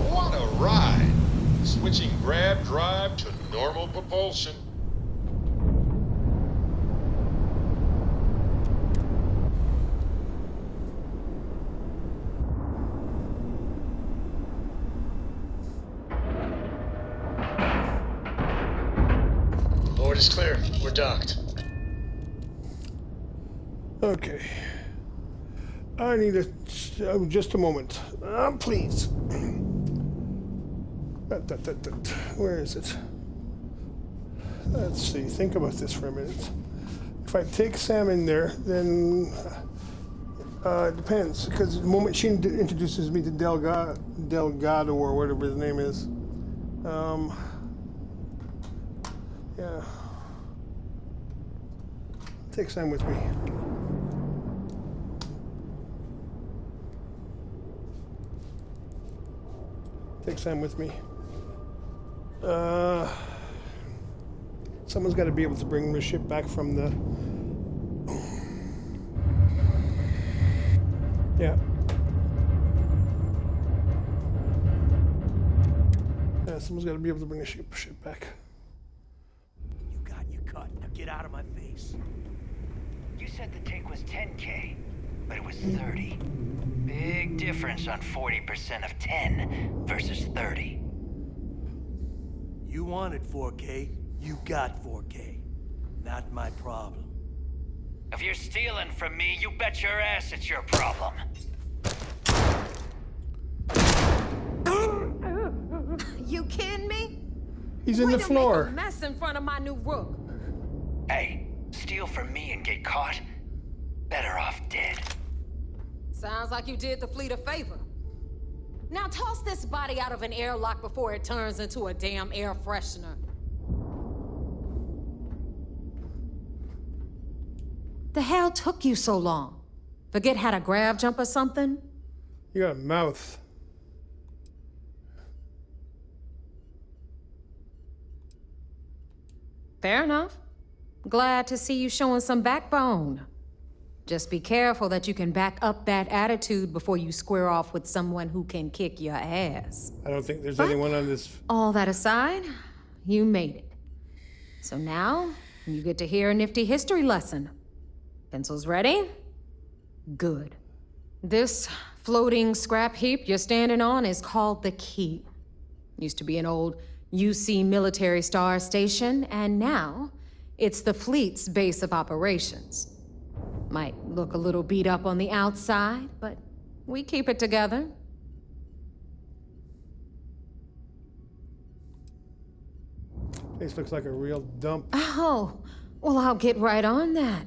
Speaker 23: What a ride! Switching grab drive to normal propulsion.
Speaker 9: Board is clear. We're docked.
Speaker 1: Okay. I need just a moment. Please. Where is it? Let's see. Think about this for a minute. If I take Sam in there, then it depends. Because the moment she introduces me to Delgado or whatever his name is, yeah. Take Sam with me. Take Sam with me. Someone's got to be able to bring the ship back from the... Yeah. Yeah, someone's got to be able to bring the ship back.
Speaker 22: You got your cut. Now get out of my face.
Speaker 12: You said the take was 10K. but it was 30. Big difference on 40% of 10 versus 30.
Speaker 22: You wanted 4K, you got 4K. Not my problem.
Speaker 12: If you're stealing from me, you bet your ass it's your problem.
Speaker 11: You kidding me?
Speaker 1: He's in the floor.
Speaker 11: Mess in front of my new rook.
Speaker 12: Hey, steal from me and get caught? Better off dead.
Speaker 11: Sounds like you did the fleet a favor. Now toss this body out of an airlock before it turns into a damn air freshener. The hell took you so long? Forget how to grav jump or something?
Speaker 1: You got a mouth.
Speaker 11: Fair enough. Glad to see you showing some backbone. Just be careful that you can back up that attitude before you square off with someone who can kick your ass.
Speaker 1: I don't think there's anyone on this.
Speaker 11: All that aside, you made it. So now, you get to hear a nifty history lesson. Pencils ready? Good. This floating scrap heap you're standing on is called the Key. Used to be an old UC military star station, and now it's the fleet's base of operations. Might look a little beat up on the outside, but we keep it together.
Speaker 1: Place looks like a real dump.
Speaker 11: Oh, well, I'll get right on that.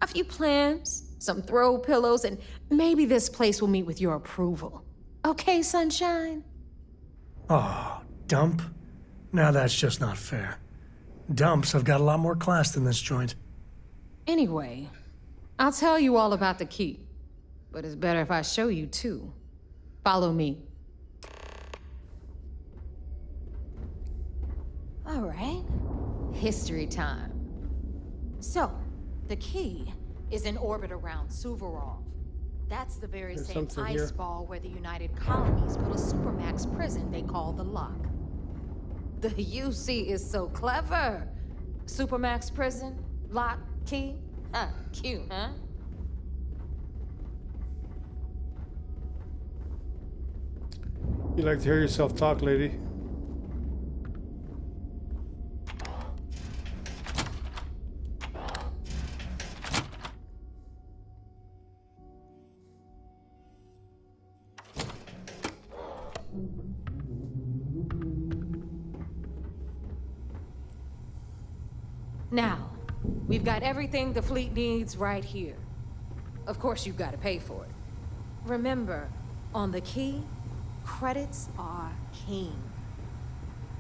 Speaker 11: A few plans, some throw pillows, and maybe this place will meet with your approval. Okay, sunshine?
Speaker 4: Oh, dump? Now that's just not fair. Dumps have got a lot more class than this joint.
Speaker 11: Anyway, I'll tell you all about the Key. But it's better if I show you too. Follow me. All right. History time. So, the Key is in orbit around Suvorov. That's the very
Speaker 1: There's
Speaker 11: same
Speaker 1: something
Speaker 11: ice
Speaker 1: here.
Speaker 11: ball where the United Colonies built a supermax prison they call the Lock. The UC is so clever. Supermax prison, Lock, Key. Cute, huh?
Speaker 1: You like to hear yourself talk, lady.
Speaker 11: Now, we've got everything the fleet needs right here. Of course, you've got to pay for it. Remember, on the Key, credits are king.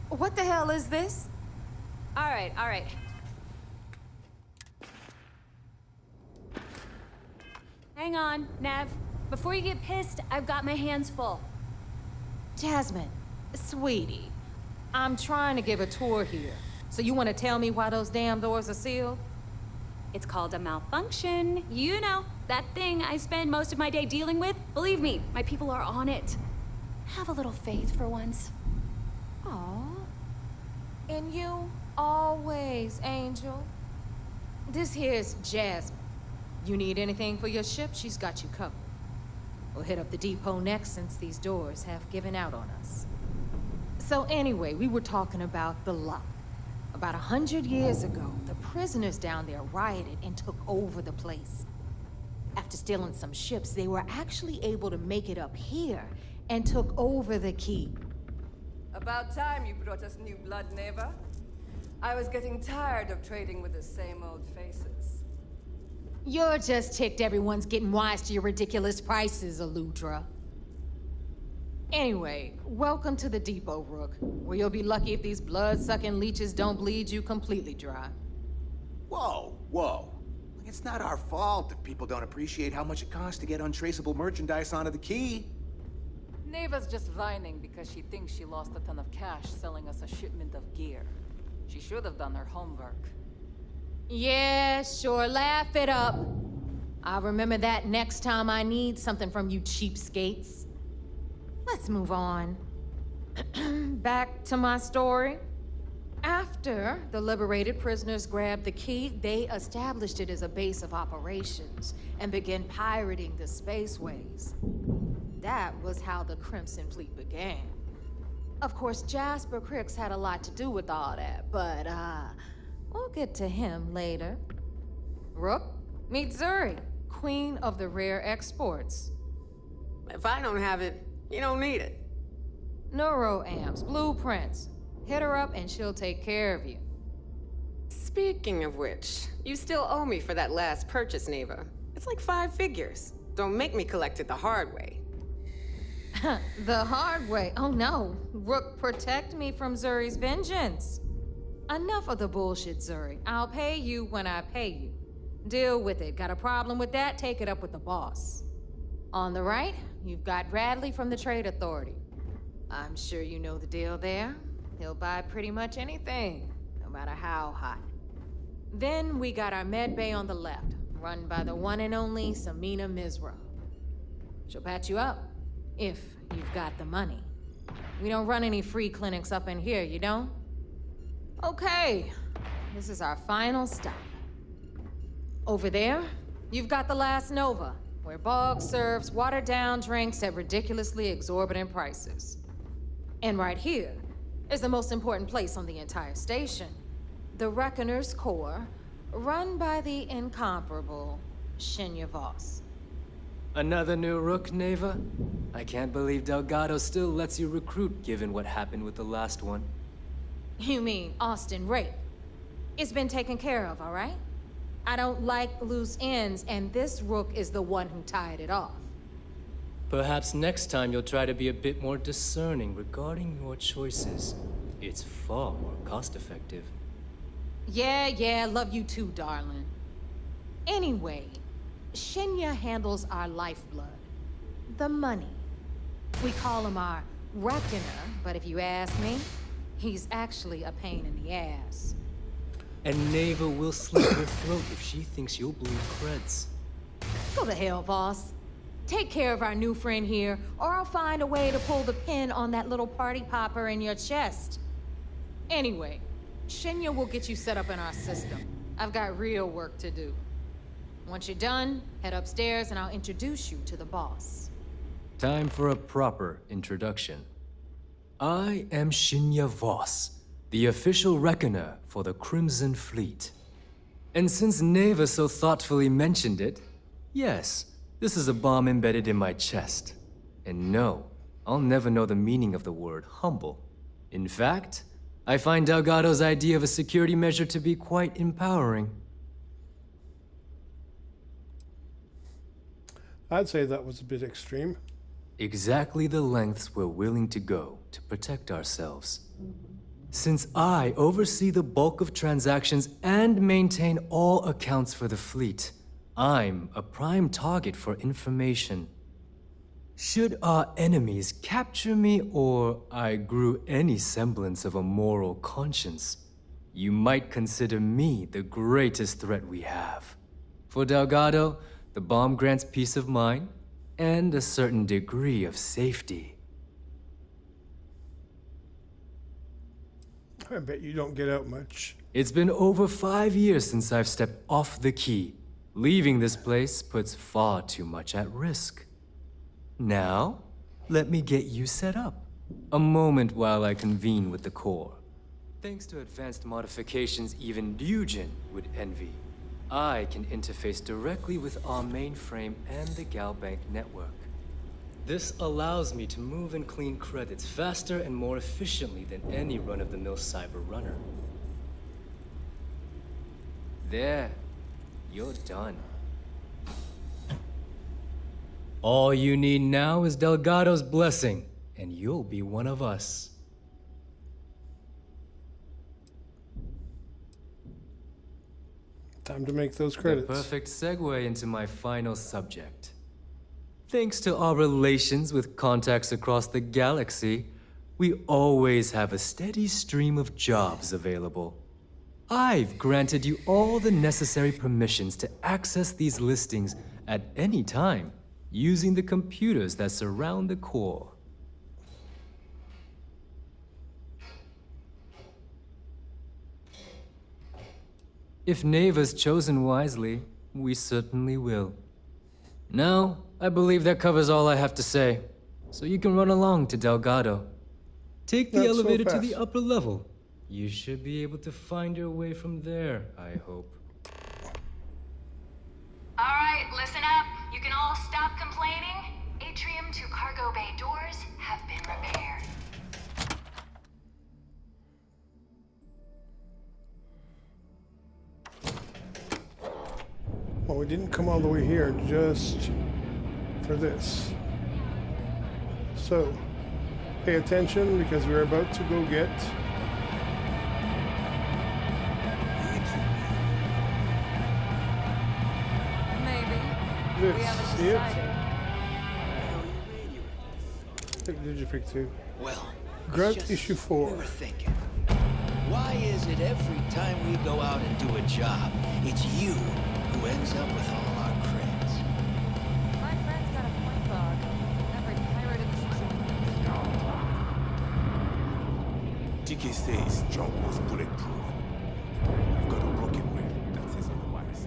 Speaker 11: What the hell is this?
Speaker 8: All right. Hang on, Nev. Before you get pissed, I've got my hands full.
Speaker 11: Jasmine, sweetie, I'm trying to give a tour here. So you want to tell me why those damn doors are sealed?
Speaker 8: It's called a malfunction. You know, that thing I spend most of my day dealing with. Believe me, my people are on it. Have a little faith for once.
Speaker 11: Aw. And you, always, Angel. This here's Jasmine. You need anything for your ship, she's got you covered. We'll hit up the depot next since these doors have given out on us. So anyway, we were talking about the Lock. About 100 years ago, the prisoners down there rioted and took over the place. After stealing some ships, they were actually able to make it up here and took over the Key.
Speaker 13: About time you brought us new blood, Neva. I was getting tired of trading with the same old faces.
Speaker 11: You're just ticked everyone's getting wise to your ridiculous prices, Aludra. Anyway, welcome to the depot, Rook, where you'll be lucky if these blood-sucking leeches don't bleed you completely dry.
Speaker 14: Whoa. It's not our fault that people don't appreciate how much it costs to get untraceable merchandise onto the Key.
Speaker 13: Neva's just whining because she thinks she lost a ton of cash selling us a shipment of gear. She should have done her homework.
Speaker 11: Yeah, sure, laugh it up. I'll remember that next time I need something from you cheapskates. Let's move on. Back to my story.
Speaker 13: After the liberated prisoners grabbed the key, they established it as a base of operations and began pirating the spaceways. That was how the Crimson Fleet began. Of course, Jasper Cricks had a lot to do with all that, but, we'll get to him later. Rook, meet Zuri, queen of the rare exports.
Speaker 15: If I don't have it, you don't need it.
Speaker 13: Neuroamps, blueprints. Hit her up and she'll take care of you.
Speaker 15: Speaking of which, you still owe me for that last purchase, Neva. It's like 5 figures. Don't make me collect it the hard way.
Speaker 13: The hard way? Oh no. Rook, protect me from Zuri's vengeance. Enough of the bullshit, Zuri. I'll pay you when I pay you. Deal with it. Got a problem with that? Take it up with the boss. On the right, you've got Bradley from the Trade Authority. I'm sure you know the deal there. He'll buy pretty much anything, no matter how hot. Then we got our med bay on the left, run by the one and only Samina Mizra. She'll patch you up, if you've got the money. We don't run any free clinics up in here, you don't? Okay, this is our final stop. Over there, you've got the Last Nova, where Bog serves watered-down drinks at ridiculously exorbitant prices. And right here is the most important place on the entire station. The Reckoner's Core, run by the incomparable Shinya Voss.
Speaker 16: Another new Rook, Neva? I can't believe Delgado still lets you recruit, given what happened with the last one.
Speaker 13: You mean Austin Rape? It's been taken care of, all right? I don't like loose ends, and this Rook is the one who tied it off.
Speaker 16: Perhaps next time you'll try to be a bit more discerning regarding your choices. It's far more cost-effective.
Speaker 13: Yeah, love you too, darling. Anyway, Shinya handles our lifeblood. The money. We call him our Reckoner, but if you ask me, he's actually a pain in the ass.
Speaker 16: And Neva will slit her throat if she thinks you'll bleed creds.
Speaker 13: Go to hell, boss. Take care of our new friend here, or I'll find a way to pull the pin on that little party popper in your chest. Anyway, Shinya will get you set up in our system. I've got real work to do. Once you're done, head upstairs and I'll introduce you to the boss.
Speaker 16: Time for a proper introduction. I am Shinya Voss, the official reckoner for the Crimson Fleet. And since Neva so thoughtfully mentioned it, yes, this is a bomb embedded in my chest. And no, I'll never know the meaning of the word humble. In fact, I find Delgado's idea of a security measure to be quite empowering.
Speaker 1: I'd say that was a bit extreme.
Speaker 16: Exactly the lengths we're willing to go to protect ourselves. Since I oversee the bulk of transactions and maintain all accounts for the fleet, I'm a prime target for information. Should our enemies capture me or I grew any semblance of a moral conscience, you might consider me the greatest threat we have. For Delgado, the bomb grants peace of mind and a certain degree of safety.
Speaker 1: I bet you don't get out much.
Speaker 16: It's been over 5 years since I've stepped off the key. Leaving this place puts far too much at risk. Now, let me get you set up. A moment while I convene with the core. Thanks to advanced modifications even Ryujin would envy, I can interface directly with our mainframe and the Galbank network. This allows me to move and clean credits faster and more efficiently than any run-of-the-mill cyber runner. There, you're done. All you need now is Delgado's blessing, and you'll be one of us.
Speaker 1: Time to make those credits.
Speaker 16: The perfect segue into my final subject. Thanks to our relations with contacts across the galaxy, we always have a steady stream of jobs available. I've granted you all the necessary permissions to access these listings at any time, using the computers that surround the core. If Neva's chosen wisely, we certainly will. Now, I believe that covers all I have to say. So you can run along to Delgado. Take the
Speaker 1: Not so
Speaker 16: elevator to
Speaker 1: fast.
Speaker 16: the upper level. You should be able to find your way from there, I hope.
Speaker 11: Alright, listen up. You can all stop complaining. Atrium to cargo bay doors have been repaired.
Speaker 1: Well, we didn't come all the way here just for this. So, pay attention because we're about to go get
Speaker 13: Maybe.
Speaker 1: this.
Speaker 13: We haven't
Speaker 1: See it?
Speaker 13: decided.
Speaker 1: Did you pick two?
Speaker 12: Well,
Speaker 1: Grunt
Speaker 12: just
Speaker 1: issue 4.
Speaker 12: we were thinking. Why is it every time we go out and do a job, it's you who ends up with all our creds?
Speaker 13: My friend's got a point, Bog. Every pirate in the
Speaker 14: TKC's jump was bulletproof. I've got a broken wing that says otherwise.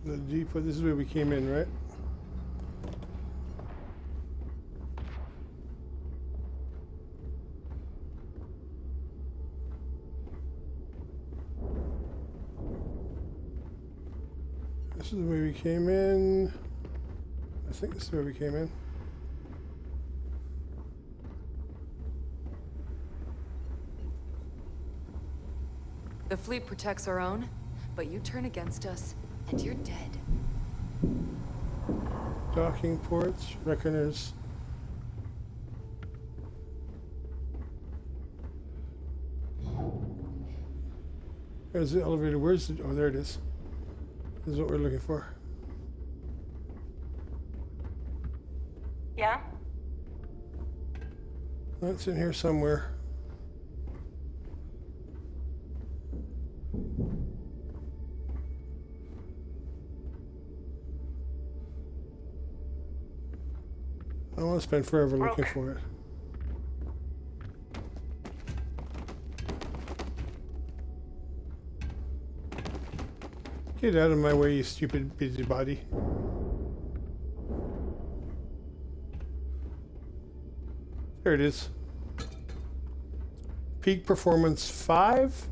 Speaker 1: The depot. This is where we came in, right? This is where we came in. I think this is where we came in.
Speaker 3: The fleet protects our own, but you turn against us, and you're dead.
Speaker 1: Docking ports, reckoners. There's the elevator. Where's it? Oh, there it is. This is what we're looking for.
Speaker 11: Yeah?
Speaker 1: That's in here somewhere. I don't want to spend forever looking for it. Get out of my way, you stupid busybody. There it is. Peak performance 5.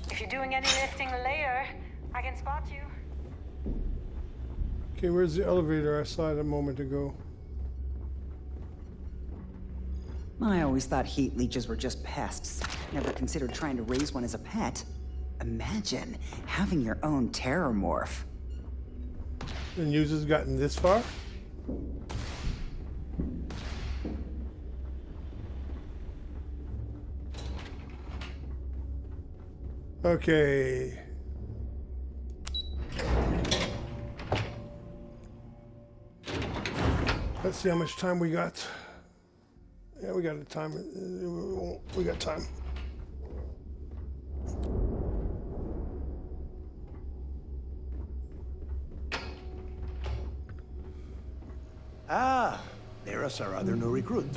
Speaker 11: If you're doing any lifting later, I can spot you.
Speaker 1: Okay, where's the elevator? I saw it a moment ago.
Speaker 19: I always thought heat leeches were just pests. Never considered trying to raise one as a pet. Imagine having your own terror morph.
Speaker 1: The news has gotten this far? Okay. Let's see how much time we got. Yeah, we got time. We got time.
Speaker 22: Ah, there's our other new recruit.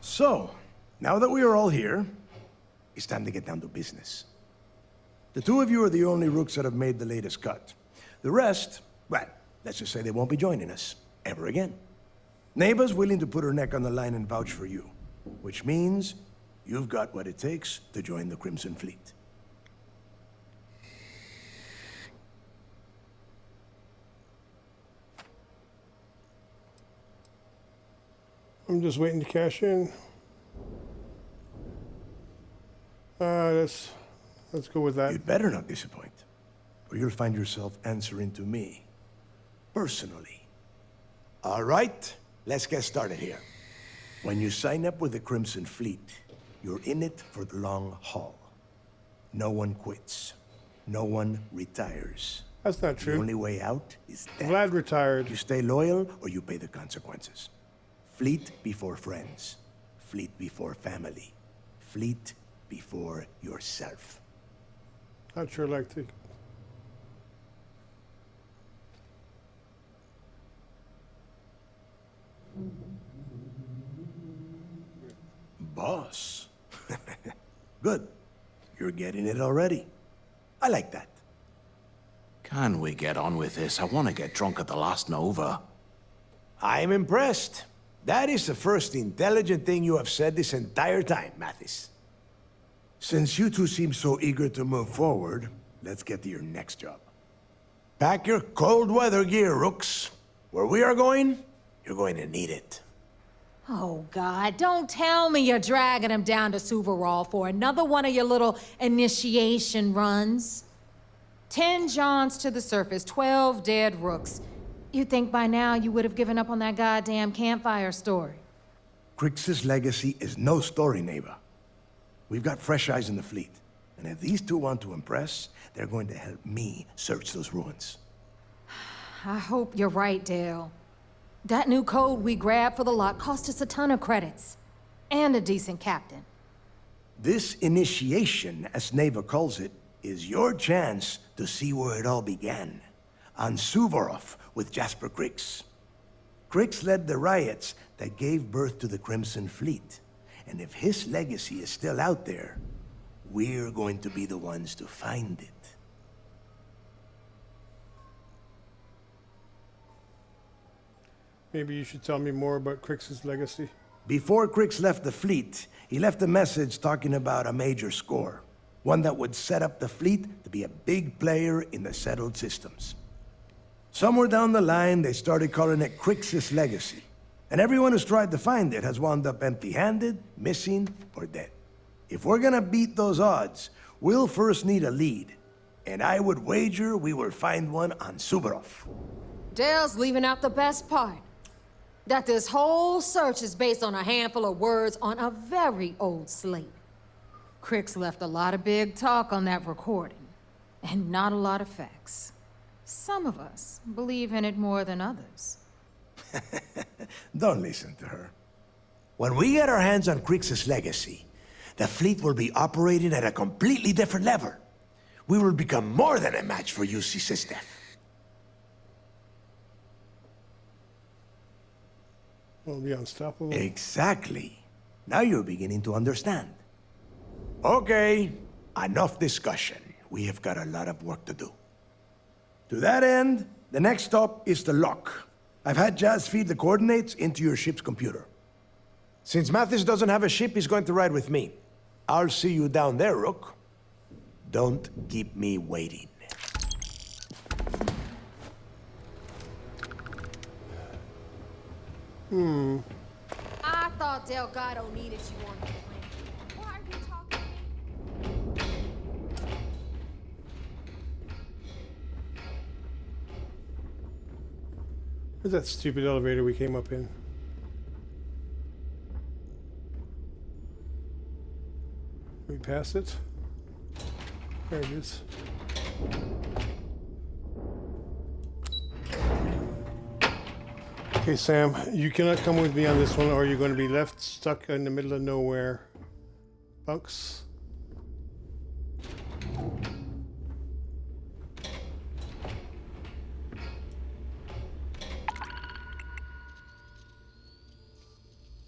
Speaker 22: So, now that we are all here, it's time to get down to business. The two of you are the only rooks that have made the latest cut. The rest, well, let's just say they won't be joining us ever again. Neva's willing to put her neck on the line and vouch for you, which means you've got what it takes to join the Crimson Fleet.
Speaker 1: I'm just waiting to cash in. Let's go with that.
Speaker 22: You'd better not disappoint, or you'll find yourself answering to me, personally. All right, let's get started here. When you sign up with the Crimson Fleet, you're in it for the long haul. No one quits. No one retires.
Speaker 1: That's not
Speaker 22: The
Speaker 1: true.
Speaker 22: only way out is death.
Speaker 1: Vlad retired.
Speaker 22: You stay loyal or you pay the consequences. Fleet before friends. Fleet before family. Fleet before yourself.
Speaker 1: I'd sure like to.
Speaker 22: Boss. Good. You're getting it already. I like that.
Speaker 14: Can we get on with this? I want to get drunk at the last Nova.
Speaker 22: I'm impressed. That is the first intelligent thing you have said this entire time, Mathis. Since you two seem so eager to move forward, let's get to your next job. Pack your cold weather gear, Rooks. Where we are going, you're going to need it.
Speaker 13: Oh, God, don't tell me you're dragging him down to Suvarol for another one of your little initiation runs. 10 Johns to the surface, 12 dead Rooks. You'd think by now you would have given up on that goddamn campfire story.
Speaker 22: Crix's legacy is no story, neighbor. We've got fresh eyes in the fleet. And if these two want to impress, they're going to help me search those ruins.
Speaker 13: I hope you're right, Dale. That new code we grabbed for the lot cost us a ton of credits. And a decent captain.
Speaker 22: This initiation, as Neva calls it, is your chance to see where it all began. On Suvorov with Jasper Crix. Crix led the riots that gave birth to the Crimson Fleet. And if his legacy is still out there, we're going to be the ones to find it.
Speaker 1: Maybe you should tell me more about Crix's legacy.
Speaker 22: Before Crix left the fleet, he left a message talking about a major score. One that would set up the fleet to be a big player in the settled systems. Somewhere down the line, they started calling it Crix's legacy. And everyone who's tried to find it has wound up empty-handed, missing, or dead. If we're gonna beat those odds, we'll first need a lead. And I would wager we will find one on Suvorov.
Speaker 13: Dale's leaving out the best part. That this whole search is based on a handful of words on a very old slate. Crix left a lot of big talk on that recording, and not a lot of facts. Some of us believe in it more than others.
Speaker 22: Don't listen to her. When we get our hands on Crix's legacy, the fleet will be operating at a completely different level. We will become more than a match for UC System.
Speaker 1: We'll be unstoppable.
Speaker 22: Exactly. Now you're beginning to understand. Okay, enough discussion. We have got a lot of work to do. To that end, the next stop is the lock. I've had Jazz feed the coordinates into your ship's computer. Since Mathis doesn't have a ship, he's going to ride with me. I'll see you down there, Rook. Don't keep me waiting.
Speaker 13: I thought Delgado needed you on the plan. Why are you talking to me?
Speaker 1: Where's that stupid elevator we came up in? We pass it? There it is. Okay, Sam, you cannot come with me on this one or you're going to be left stuck in the middle of nowhere. Bunks.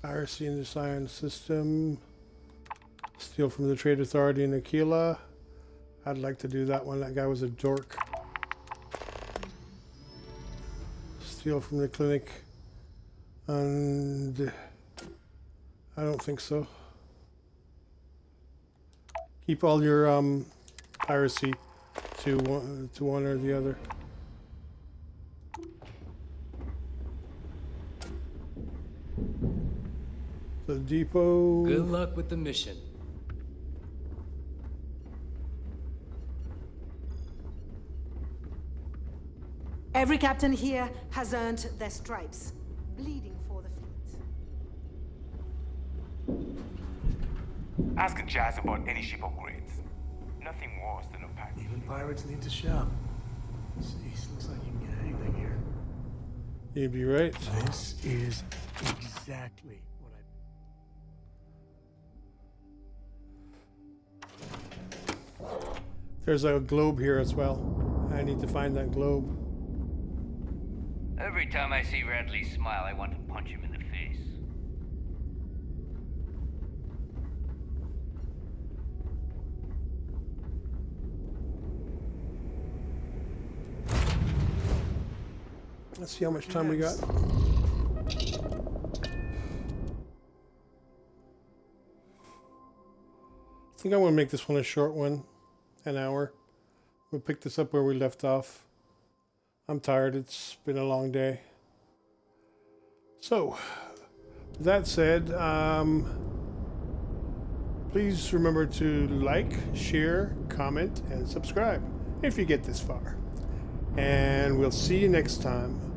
Speaker 1: Piracy in the Science System. Steal from the Trade Authority in Aquila. I'd like to do that one. That guy was a dork. Steal from the clinic. And I don't think so. Keep all your piracy to one or the other. The depot.
Speaker 16: Good luck with the mission.
Speaker 17: Every captain here has earned their stripes, bleeding for the fleet.
Speaker 18: Ask Jazz about any ship upgrades. Nothing worse than a pack.
Speaker 22: Even pirates need to shop. Jeez, looks like you can get anything here.
Speaker 1: You'd be right.
Speaker 22: This is exactly what I...
Speaker 1: There's a globe here as well. I need to find that globe.
Speaker 2: Every time I see Radley smile, I want to punch him in the face.
Speaker 1: Let's see how much time we got. I think I want to make this one a short one, an hour. We'll pick this up where we left off. I'm tired, it's been a long day. So, with that said, please remember to like, share, comment, and subscribe if you get this far. And we'll see you next time